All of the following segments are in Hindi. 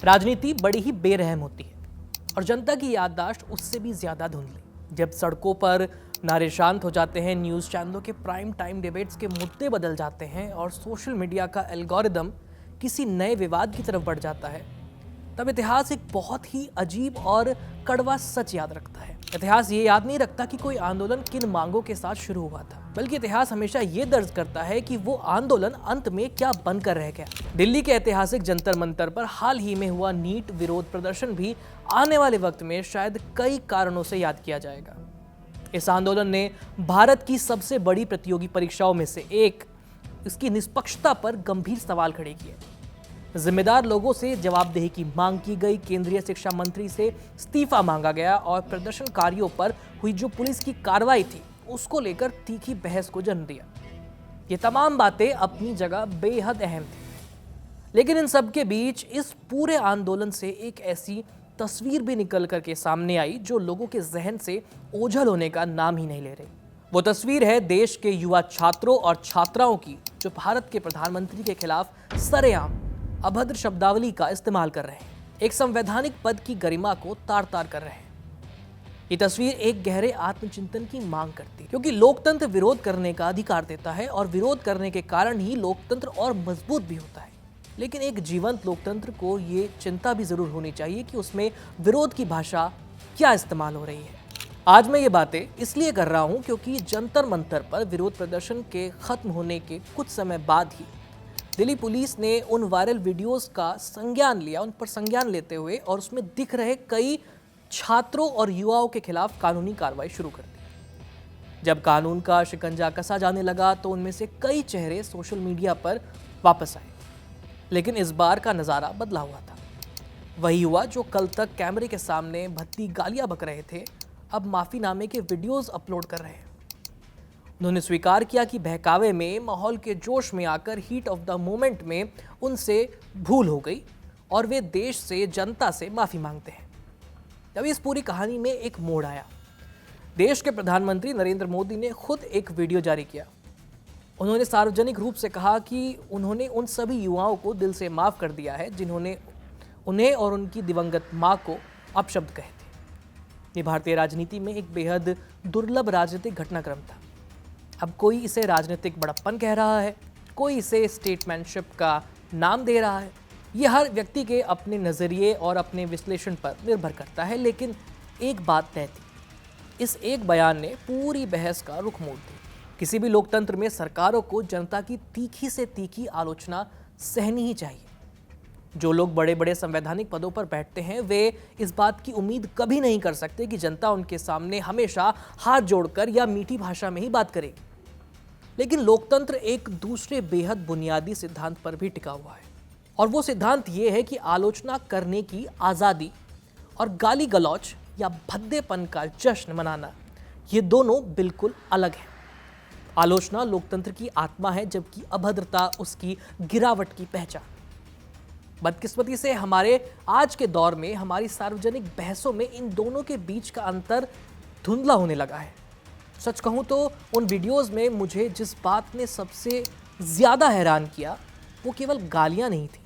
राजनीति बड़ी ही बेरहम होती है और जनता की याददाश्त उससे भी ज्यादा धुंधली। जब सड़कों पर नारे शांत हो जाते हैं, न्यूज चैनलों के प्राइम टाइम डिबेट्स के मुद्दे बदल जाते हैं और सोशल मीडिया का एल्गोरिदम किसी नए विवाद की तरफ बढ़ जाता है, तब इतिहास एक बहुत ही अजीब और कड़वा सच याद रखता है। इतिहास ये याद नहीं रखता कि कोई आंदोलन किन मांगों के साथ शुरू हुआ था, बल्कि इतिहास हमेशा ये दर्ज करता है कि वो आंदोलन अंत में क्या बनकर रह गया। दिल्ली के ऐतिहासिक जंतर मंतर पर हाल ही में हुआ नीट विरोध प्रदर्शन भी आने वाले वक्त में शायद कई कारणों से याद किया जाएगा। इस आंदोलन ने भारत की सबसे बड़ी प्रतियोगी परीक्षाओं में से एक, इसकी निष्पक्षता पर गंभीर सवाल खड़े किए। जिम्मेदार लोगों से जवाबदेही की मांग की गई, केंद्रीय शिक्षा मंत्री से इस्तीफा मांगा गया और प्रदर्शनकारियों पर हुई जो पुलिस की कार्रवाई थी उसको लेकर तीखी बहस को जन्म दिया। ये तमाम बातें अपनी जगह बेहद अहम थी, लेकिन इन सब के बीच इस पूरे आंदोलन से एक ऐसी तस्वीर भी निकल करके सामने आई जो लोगों के जहन से ओझल होने का नाम ही नहीं ले रही। वो तस्वीर है देश के युवा छात्रों और छात्राओं की, जो भारत के प्रधानमंत्री के खिलाफ सरेआम अभद्र शब्दावली का इस्तेमाल कर रहे हैं, एक संवैधानिक पद की गरिमा को तार तार कर रहे हैं। ये तस्वीर एक गहरे आत्मचिंतन की मांग करती है, क्योंकि लोकतंत्र विरोध करने का अधिकार देता है और विरोध करने के कारण ही लोकतंत्र और मजबूत भी होता है। लेकिन एक जीवंत लोकतंत्र को ये चिंता भी जरूर होनी चाहिए कि उसमें विरोध की भाषा क्या इस्तेमाल हो रही है। आज मैं ये बातें इसलिए कर रहा हूं क्योंकि जंतर मंतर पर विरोध प्रदर्शन के खत्म होने के कुछ समय बाद ही दिल्ली पुलिस ने उन वायरल वीडियोस का संज्ञान लिया, उन पर संज्ञान लेते हुए, और उसमें दिख रहे कई छात्रों और युवाओं के खिलाफ कानूनी कार्रवाई शुरू कर दी। जब कानून का शिकंजा कसा जाने लगा तो उनमें से कई चेहरे सोशल मीडिया पर वापस आए, लेकिन इस बार का नज़ारा बदला हुआ था। वही युवा जो कल तक कैमरे के सामने भद्दी गालियां बक रहे थे, अब माफीनामे के वीडियोस अपलोड कर रहे हैं। उन्होंने स्वीकार किया कि बहकावे में, माहौल के जोश में आकर, हीट ऑफ द मोमेंट में उनसे भूल हो गई और वे देश से, जनता से माफी मांगते हैं। तब इस पूरी कहानी में एक मोड़ आया। देश के प्रधानमंत्री नरेंद्र मोदी ने खुद एक वीडियो जारी किया। उन्होंने सार्वजनिक रूप से कहा कि उन्होंने उन सभी युवाओं को दिल से माफ कर दिया है जिन्होंने उन्हें और उनकी दिवंगत मां को अपशब्द कहे थे। ये भारतीय राजनीति में एक बेहद दुर्लभ राजनीतिक घटनाक्रम था। अब कोई इसे राजनीतिक बड़प्पन कह रहा है, कोई इसे स्टेटमैनशिप का नाम दे रहा है। यह हर व्यक्ति के अपने नज़रिए और अपने विश्लेषण पर निर्भर करता है, लेकिन एक बात तय थी, इस एक बयान ने पूरी बहस का रुख मोड़ दिया। किसी भी लोकतंत्र में सरकारों को जनता की तीखी से तीखी आलोचना सहनी ही चाहिए। जो लोग बड़े बड़े संवैधानिक पदों पर बैठते हैं, वे इस बात की उम्मीद कभी नहीं कर सकते कि जनता उनके सामने हमेशा हाथ जोड़कर या मीठी भाषा में ही बात करेगी। लेकिन लोकतंत्र एक दूसरे बेहद बुनियादी सिद्धांत पर भी टिका हुआ है, और वो सिद्धांत ये है कि आलोचना करने की आज़ादी और गाली गलौच या भद्देपन का जश्न मनाना, ये दोनों बिल्कुल अलग हैं। आलोचना लोकतंत्र की आत्मा है, जबकि अभद्रता उसकी गिरावट की पहचान। बदकिस्मती से हमारे आज के दौर में हमारी सार्वजनिक बहसों में इन दोनों के बीच का अंतर धुंधला होने लगा है। सच कहूं तो उन वीडियोस में मुझे जिस बात ने सबसे ज़्यादा हैरान किया वो केवल गालियां नहीं थी।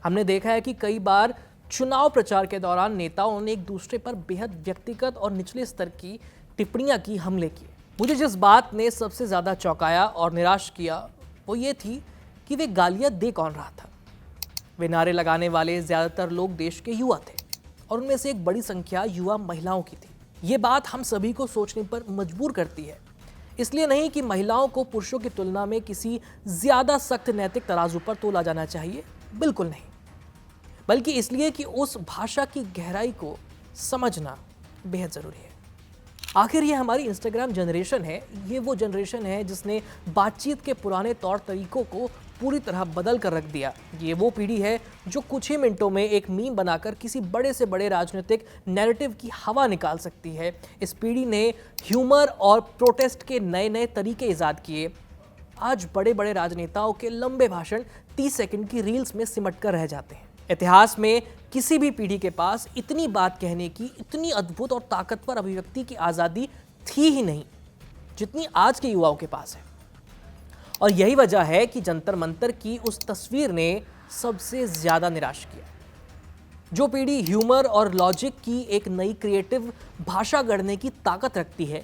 हमने देखा है कि कई बार चुनाव प्रचार के दौरान नेताओं ने एक दूसरे पर बेहद व्यक्तिगत और निचले स्तर की टिप्पणियां की, हमले किए। मुझे जिस बात ने सबसे ज़्यादा चौंकाया और निराश किया वो ये थी कि वे गालियां दे कौन रहा था। वे नारे लगाने वाले ज़्यादातर लोग देश के युवा थे, और उनमें से एक बड़ी संख्या युवा महिलाओं की थी। ये बात हम सभी को सोचने पर मजबूर करती है। इसलिए नहीं कि महिलाओं को पुरुषों की तुलना में किसी ज़्यादा सख्त नैतिक तराजू पर तोला जाना चाहिए, बिल्कुल नहीं, बल्कि इसलिए कि उस भाषा की गहराई को समझना बेहद ज़रूरी है। आखिर ये हमारी इंस्टाग्राम जनरेशन है, ये वो जनरेशन है जिसने बातचीत के पुराने तौर तरीकों को पूरी तरह बदल कर रख दिया। ये वो पीढ़ी है जो कुछ ही मिनटों में एक मीम बनाकर किसी बड़े से बड़े राजनीतिक नैरेटिव की हवा निकाल सकती है। इस पीढ़ी ने ह्यूमर और प्रोटेस्ट के नए नए तरीके ईजाद किए। आज बड़े बड़े राजनेताओं के लंबे भाषण 30 सेकंड की रील्स में सिमट कर रह जाते हैं। इतिहास में किसी भी पीढ़ी के पास इतनी बात कहने की, इतनी अद्भुत और ताकतवर अभिव्यक्ति की आज़ादी थी ही नहीं जितनी आज के युवाओं के पास है। और यही वजह है कि जंतर मंतर की उस तस्वीर ने सबसे ज्यादा निराश किया। जो पीढ़ी ह्यूमर और लॉजिक की एक नई क्रिएटिव भाषा गढ़ने की ताकत रखती है,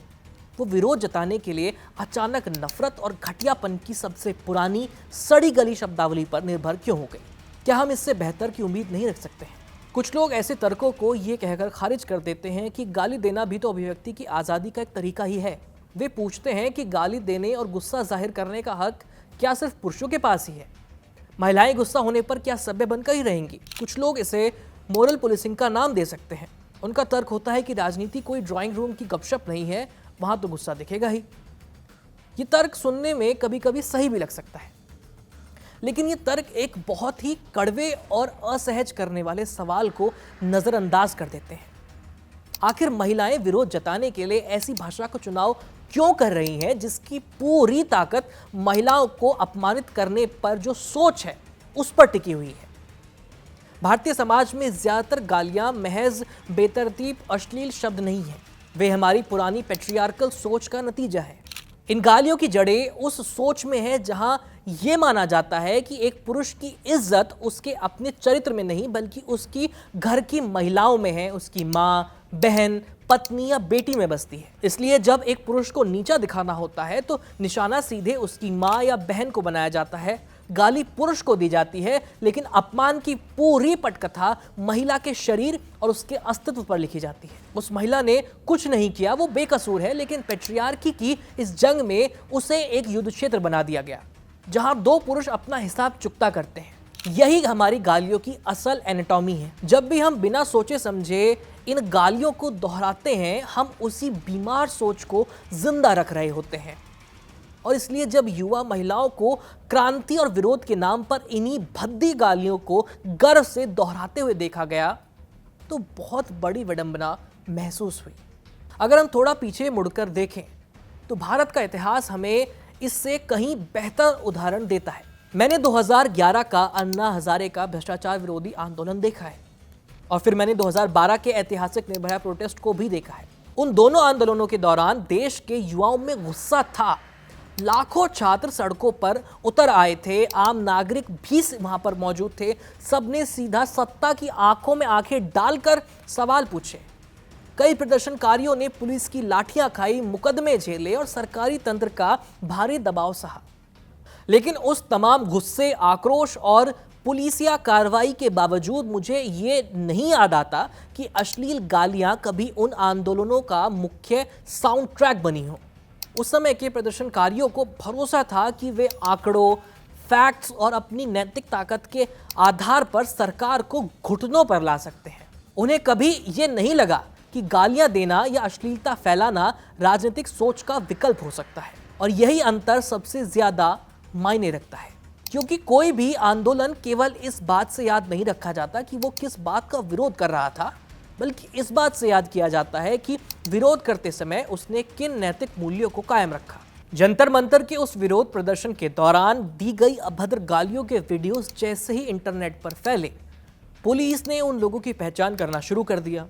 वो विरोध जताने के लिए अचानक नफरत और घटियापन की सबसे पुरानी सड़ी गली शब्दावली पर निर्भर क्यों हो गई? क्या हम इससे बेहतर की उम्मीद नहीं रख सकते हैं? कुछ लोग ऐसे तर्कों को ये कहकर खारिज कर देते हैं कि गाली देना भी तो अभिव्यक्ति की आज़ादी का एक तरीका ही है। वे पूछते हैं कि गाली देने और गुस्सा जाहिर करने का हक क्या सिर्फ पुरुषों के पास ही है? महिलाएं गुस्सा होने पर क्या सभ्य बनकर ही रहेंगी? कुछ लोग इसे मोरल पुलिसिंग का नाम दे सकते हैं। उनका तर्क होता है कि राजनीति कोई ड्राइंग रूम की गपशप नहीं है, वहां तो गुस्सा दिखेगा ही। ये तर्क सुनने में कभी कभी सही भी लग सकता है, लेकिन ये तर्क एक बहुत ही कड़वे और असहज करने वाले सवाल को नजरअंदाज कर देते हैं। आखिर महिलाएं विरोध जताने के लिए ऐसी भाषा का चुनाव क्यों कर रही हैं जिसकी पूरी ताकत महिलाओं को अपमानित करने पर जो सोच है उस पर टिकी हुई है? भारतीय समाज में ज्यादातर गालियां महज बेतरतीब अश्लील शब्द नहीं है, वे हमारी पुरानी पैट्रियार्कल सोच का नतीजा है। इन गालियों की जड़ें उस सोच में है जहां यह माना जाता है कि एक पुरुष की इज्जत उसके अपने चरित्र में नहीं बल्कि उसकी घर की महिलाओं में है, उसकी माँ, बहन, पत्नी या बेटी में बसती है। इसलिए जब एक पुरुष को नीचा दिखाना होता है तो निशाना सीधे उसकी माँ या बहन को बनाया जाता है। गाली पुरुष को दी जाती है, लेकिन अपमान की पूरी पटकथा महिला के शरीर और उसके अस्तित्व पर लिखी जाती है। उस महिला ने कुछ नहीं किया, वो बेकसूर है, लेकिन पैट्रियार्की की इस जंग में उसे एक युद्ध क्षेत्र बना दिया गया जहां दो पुरुष अपना हिसाब चुकता करते हैं। यही हमारी गालियों की असल एनाटॉमी है। जब भी हम बिना सोचे समझे इन गालियों को दोहराते हैं, हम उसी बीमार सोच को जिंदा रख रहे होते हैं। और इसलिए जब युवा महिलाओं को क्रांति और विरोध के नाम पर इन्हीं भद्दी गालियों को गर्व से दोहराते हुए देखा गया तो बहुत बड़ी विडंबना महसूस हुई। अगर हम थोड़ा पीछे मुड़कर देखें तो भारत का इतिहास हमें इससे कहीं बेहतर उदाहरण देता है। मैंने 2011 का अन्ना हजारे का भ्रष्टाचार विरोधी आंदोलन देखा है और फिर मैंने 2012 के ऐतिहासिक निर्भया प्रोटेस्ट को भी देखा है। उन दोनों आंदोलनों के दौरान देश के युवाओं में गुस्सा था। लाखों छात्र सड़कों पर उतर आए थे, आम नागरिक भी वहां पर मौजूद थे। सबने सीधा सत्ता की आंखों में आंखें डालकर सवाल पूछे। कई प्रदर्शनकारियों ने पुलिस की लाठियां खाई, मुकदमे झेले और सरकारी तंत्र का भारी दबाव सहा। लेकिन उस तमाम गुस्से, आक्रोश और पुलिसिया कार्रवाई के बावजूद मुझे ये नहीं याद आता कि अश्लील गालियां कभी उन आंदोलनों का मुख्य साउंड ट्रैक बनी हो। उस समय के प्रदर्शनकारियों को भरोसा था कि वे आंकड़ों, फैक्ट्स और अपनी नैतिक ताकत के आधार पर सरकार को घुटनों पर ला सकते हैं। उन्हें कभी ये नहीं लगा कि गालियां देना या अश्लीलता फैलाना राजनीतिक सोच का विकल्प हो सकता है। और यही अंतर सबसे ज्यादा मायने रखता है, क्योंकि कोई भी आंदोलन केवल इस बात से याद नहीं रखा जाता कि वो किस बात का विरोध कर रहा था, बल्कि इस बात से याद किया जाता है कि विरोध करते समय उसने किन नैतिक मूल्यों को कायम रखा। जंतर मंतर के उस विरोध प्रदर्शन के दौरान दी गई अभद्र गालियों के वीडियोस जैसे ही इंटरनेट पर फैले, पुलिस ने उन लोगों की पहचान करना शुरू कर दिया।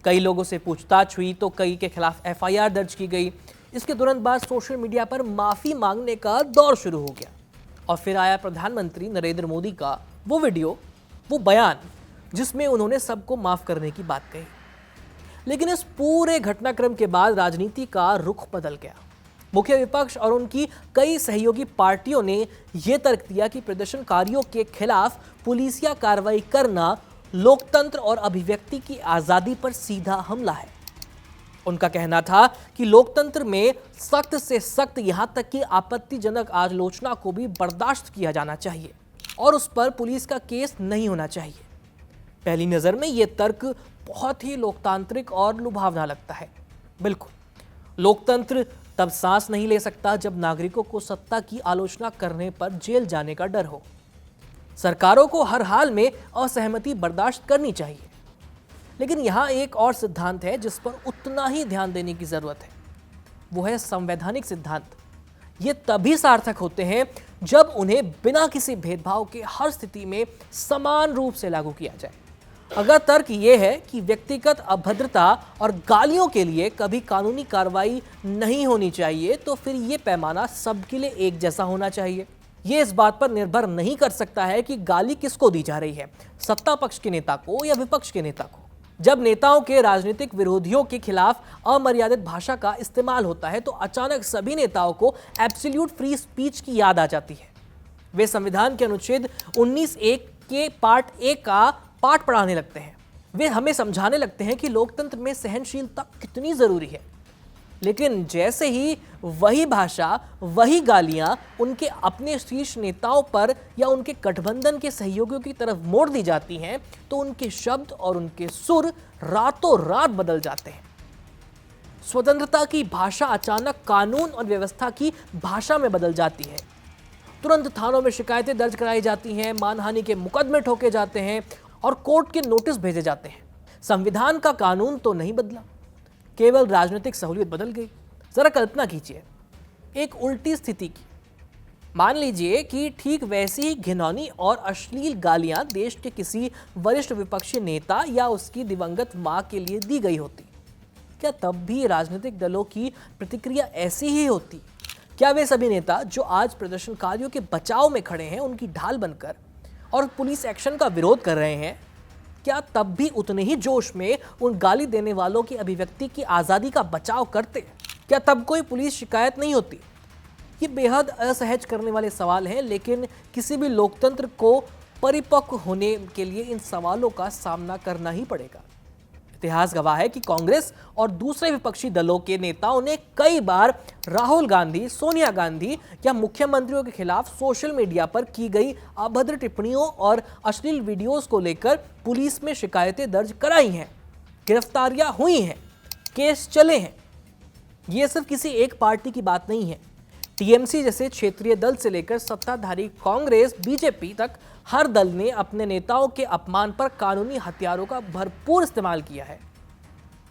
कई लोगों से पूछताछ हुई तो कई के खिलाफ एफआईआर दर्ज की गई। इसके तुरंत बाद सोशल मीडिया पर माफी मांगने का दौर शुरू हो गया और फिर आया प्रधानमंत्री नरेंद्र मोदी का वो वीडियो, वो बयान जिसमें उन्होंने सबको माफ करने की बात कही। लेकिन इस पूरे घटनाक्रम के बाद राजनीति का रुख बदल गया। मुख्य विपक्ष और उनकी कई सहयोगी पार्टियों ने यह तर्क दिया कि प्रदर्शनकारियों के खिलाफ पुलिसिया कार्रवाई करना लोकतंत्र और अभिव्यक्ति की आजादी पर सीधा हमला है। उनका कहना था कि लोकतंत्र में सख्त से सख्त, यहां तक कि आपत्तिजनक आलोचना को भी बर्दाश्त किया जाना चाहिए और उस पर पुलिस का केस नहीं होना चाहिए। पहली नजर में यह तर्क बहुत ही लोकतांत्रिक और लुभावना लगता है। बिल्कुल, लोकतंत्र तब सांस नहीं ले सकता जब नागरिकों को सत्ता की आलोचना करने पर जेल जाने का डर हो। सरकारों को हर हाल में असहमति बर्दाश्त करनी चाहिए। लेकिन यहां एक और सिद्धांत है जिस पर उतना ही ध्यान देने की जरूरत है, वो है संवैधानिक सिद्धांत। ये तभी सार्थक होते हैं जब उन्हें बिना किसी भेदभाव के हर स्थिति में समान रूप से लागू किया जाए। अगर तर्क ये है कि व्यक्तिगत अभद्रता और गालियों के लिए कभी कानूनी कार्रवाई नहीं होनी चाहिए, तो फिर ये पैमाना सबके लिए एक जैसा होना चाहिए। ये इस बात पर निर्भर नहीं कर सकता है कि गाली किसको दी जा रही है, सत्ता पक्ष के नेता को या विपक्ष के नेता को। जब नेताओं के राजनीतिक विरोधियों के खिलाफ अमर्यादित भाषा का इस्तेमाल होता है तो अचानक सभी नेताओं को एब्सोल्यूट फ्री स्पीच की याद आ जाती है। वे संविधान के अनुच्छेद 19(1) के पार्ट 1 का पाठ पढ़ाने लगते हैं। वे हमें समझाने लगते हैं कि लोकतंत्र में सहनशीलता कितनी जरूरी है। लेकिन जैसे ही वही भाषा, वही गालियां उनके अपने शीर्ष नेताओं पर या उनके गठबंधन के सहयोगियों की तरफ मोड़ दी जाती हैं तो उनके शब्द और उनके सुर रातों रात बदल जाते हैं। स्वतंत्रता की भाषा अचानक कानून और व्यवस्था की भाषा में बदल जाती है। तुरंत थानों में शिकायतें दर्ज कराई जाती हैं, मानहानि के मुकदमे ठोके जाते हैं और कोर्ट के नोटिस भेजे जाते हैं। संविधान का कानून तो नहीं बदला, केवल राजनीतिक सहूलियत बदल गई। जरा कल्पना कीजिए एक उल्टी स्थिति की। मान लीजिए कि ठीक वैसी ही घिनौनी और अश्लील गालियां देश के किसी वरिष्ठ विपक्षी नेता या उसकी दिवंगत मां के लिए दी गई होती, क्या तब भी राजनीतिक दलों की प्रतिक्रिया ऐसी ही होती? क्या वे सभी नेता जो आज प्रदर्शनकारियों के बचाव में खड़े हैं, उनकी ढाल बनकर और पुलिस एक्शन का विरोध कर रहे हैं, क्या तब भी उतने ही जोश में उन गाली देने वालों की अभिव्यक्ति की आज़ादी का बचाव करते? क्या तब कोई पुलिस शिकायत नहीं होती? ये बेहद असहज करने वाले सवाल हैं, लेकिन किसी भी लोकतंत्र को परिपक्व होने के लिए इन सवालों का सामना करना ही पड़ेगा। इतिहास गवाह है कि कांग्रेस और दूसरे विपक्षी दलों के नेताओं ने कई बार राहुल गांधी, सोनिया गांधी या मुख्यमंत्रियों के खिलाफ सोशल मीडिया पर की गई अभद्र टिप्पणियों और अश्लील वीडियोस को लेकर पुलिस में शिकायतें दर्ज कराई हैं, गिरफ्तारियां हुई हैं, केस चले हैं। यह सिर्फ किसी एक पार्टी की बात नहीं है। टीएमसी जैसे क्षेत्रीय दल से लेकर सत्ताधारी कांग्रेस, बीजेपी तक हर दल ने अपने नेताओं के अपमान पर कानूनी हथियारों का भरपूर इस्तेमाल किया है।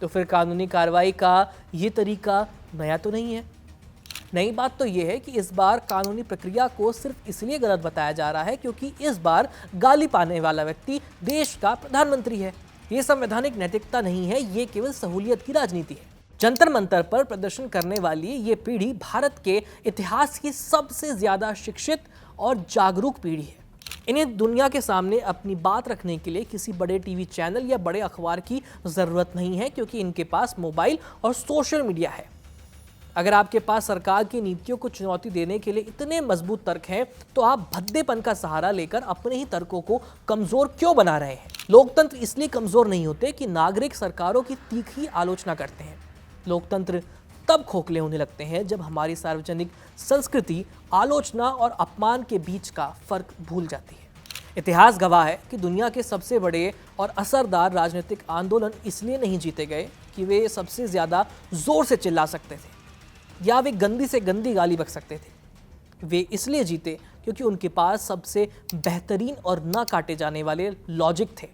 तो फिर कानूनी कार्रवाई का ये तरीका नया तो नहीं है। नई बात तो यह है कि इस बार कानूनी प्रक्रिया को सिर्फ इसलिए गलत बताया जा रहा है क्योंकि इस बार गाली पाने वाला व्यक्ति देश का प्रधानमंत्री है। ये संवैधानिक नैतिकता नहीं है, ये केवल सहूलियत की राजनीति है। जंतर मंतर पर प्रदर्शन करने वाली ये पीढ़ी भारत के इतिहास की सबसे ज्यादा शिक्षित और जागरूक पीढ़ी है। इन्हें दुनिया के सामने अपनी बात रखने के लिए किसी बड़े टीवी चैनल या बड़े अखबार की जरूरत नहीं है, क्योंकि इनके पास मोबाइल और सोशल मीडिया है। अगर आपके पास सरकार की नीतियों को चुनौती देने के लिए इतने मजबूत तर्क हैं, तो आप भद्देपन का सहारा लेकर अपने ही तर्कों को कमजोर क्यों बना रहे हैं? लोकतंत्र इसलिए कमजोर नहीं होते कि नागरिक सरकारों की तीखी आलोचना करते हैं। लोकतंत्र तब खोखले होने लगते हैं जब हमारी सार्वजनिक संस्कृति आलोचना और अपमान के बीच का फर्क भूल जाती है। इतिहास गवाह है कि दुनिया के सबसे बड़े और असरदार राजनीतिक आंदोलन इसलिए नहीं जीते गए कि वे सबसे ज्यादा जोर से चिल्ला सकते थे या वे गंदी से गंदी गाली बक सकते थे। वे इसलिए जीते क्योंकि उनके पास सबसे बेहतरीन और न काटे जाने वाले लॉजिक थे।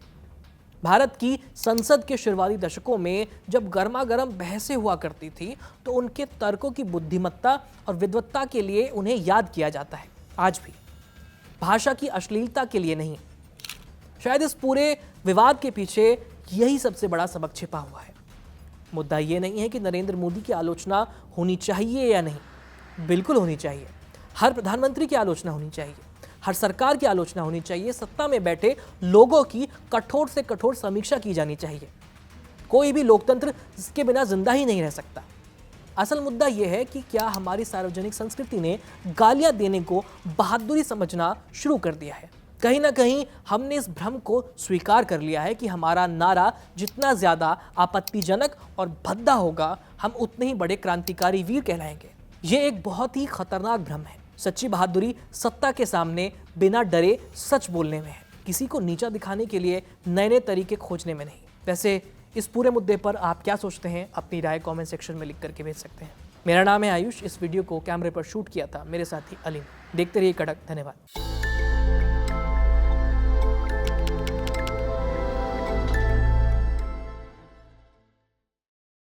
भारत की संसद के शुरुआती दशकों में जब गर्मा गर्म बहसें हुआ करती थी तो उनके तर्कों की बुद्धिमत्ता और विद्वत्ता के लिए उन्हें याद किया जाता है। आज भी भाषा की अश्लीलता के लिए नहीं। शायद इस पूरे विवाद के पीछे यही सबसे बड़ा सबक छिपा हुआ है। मुद्दा ये नहीं है कि नरेंद्र मोदी की आलोचना होनी चाहिए या नहीं, बिल्कुल होनी चाहिए। हर प्रधानमंत्री की आलोचना होनी चाहिए, हर सरकार की आलोचना होनी चाहिए, सत्ता में बैठे लोगों की कठोर से कठोर समीक्षा की जानी चाहिए। कोई भी लोकतंत्र इसके बिना जिंदा ही नहीं रह सकता। असल मुद्दा यह है कि क्या हमारी सार्वजनिक संस्कृति ने गालियां देने को बहादुरी समझना शुरू कर दिया है? कहीं ना कहीं हमने इस भ्रम को स्वीकार कर लिया है कि हमारा नारा जितना ज्यादा आपत्तिजनक और भद्दा होगा, हम उतने ही बड़े क्रांतिकारी वीर कहलाएंगे। ये एक बहुत ही खतरनाक भ्रम है। सच्ची बहादुरी सत्ता के सामने बिना डरे सच बोलने में है, किसी को नीचा दिखाने के लिए नए नए तरीके खोजने में नहीं। वैसे इस पूरे मुद्दे पर आप क्या सोचते हैं? अपनी राय कमेंट सेक्शन में लिख करके भेज सकते हैं। मेरा नाम है आयुष। इस वीडियो को कैमरे पर शूट किया था मेरे साथी अलीम। देखते रहिए कड़क। धन्यवाद।